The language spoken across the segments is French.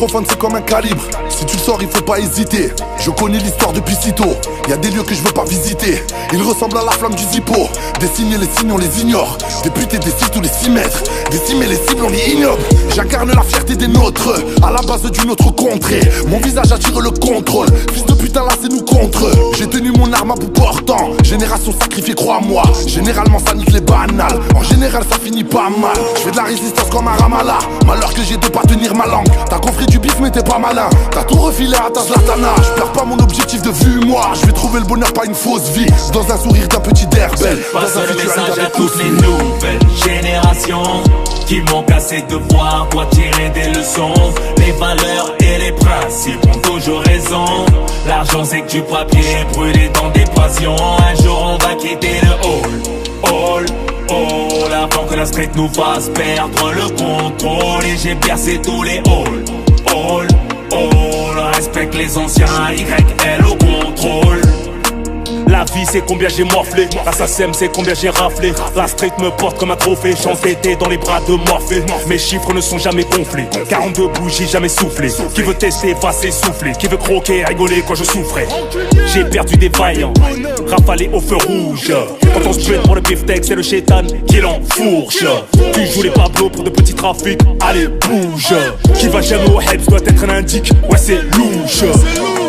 microphone c'est comme un calibre. Si tu le sors il faut pas hésiter. Je connais l'histoire depuis si tôt. Y'a des lieux que je veux pas visiter. Ils ressemblent à la flamme du Zippo. Dessiner les signes on les ignore. Des putes et des cibles tous les 6 mètres. Décimer les cibles on les ignoble. J'incarne la fierté des nôtres. À la base d'une autre contrée. Mon visage attire le contrôle. Fils de putain là c'est nous contre eux. J'ai tenu mon arme à bout portant. Génération sacrifiée crois-moi. Généralement ça nique les banales. En général ça finit pas mal. Je fais de la résistance comme un Ramallah. Malheur que j'ai de pas tenir ma langue. T'as compris du bif mais t'es pas malin. T'as tout refilé à ta Zlatana. Je perds pas mon objectif de vue moi. Je vais trouver le bonheur pas une fausse vie. Dans un sourire d'un petit derbel. Passe le message à toutes les nouvelles générations qui manquent assez de voir quoi tirer des leçons. Les valeurs et les principes ont toujours raison. L'argent c'est que du papier brûlé dans des passions. Un jour on va quitter le hall avant que la street nous fasse perdre le contrôle. Et j'ai percé tous les halls. Respecte les anciens, YL au contrôle. La vie c'est combien j'ai morflé, l'assassin c'est combien j'ai raflé. La street me porte comme un trophée, j'entêté dans les bras de Morphée. Mes chiffres ne sont jamais gonflés, 42 bougies jamais soufflé. Qui veut tester va s'essouffler, qui veut croquer rigoler quand je souffrais. J'ai perdu des vaillants, rafalé au feu rouge. Quand on se pète pour le beefsteak c'est le chétan qui l'enfourche. Tu joues les Pablo pour de petits trafics, allez bouge. Qui va jamais au Helps doit être un indique, ouais c'est louche.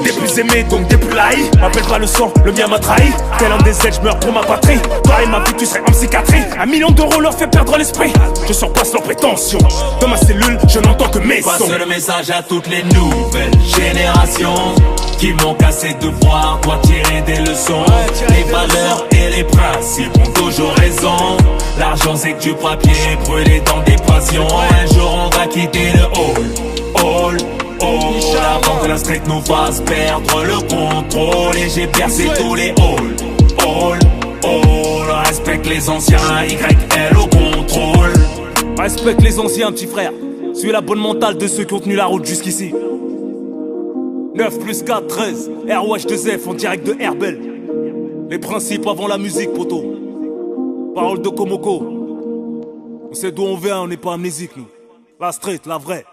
Des plus aimés donc des plus laïcs. M'appelle pas le sang, le mien m'a trahi. Tel un des ailes, je meurs pour ma patrie. Toi et ma vie tu serais en psychiatrie. 1 million d'euros leur fait perdre l'esprit. Je surpasse leurs prétentions. Dans ma cellule je n'entends que mes sons. Passe le message à toutes les nouvelles générations qui manquent assez de voir quoi tirer des leçons. Les valeurs et les principes ont toujours raison. L'argent c'est que du papier brûlé dans des passions. Un jour on va quitter le hall avant que la street nous fasse perdre le contrôle. Et j'ai percé tous les halls. Respecte les anciens, YL au contrôle. Respecte les anciens petit frère. Suis la bonne mentale de ceux qui ont tenu la route jusqu'ici. 9 plus 4, 13 ROH2F en direct de Herbel. Les principes avant la musique poto. Parole de Komoko. On sait d'où on vient, on n'est pas amnésique nous. La street, la vraie.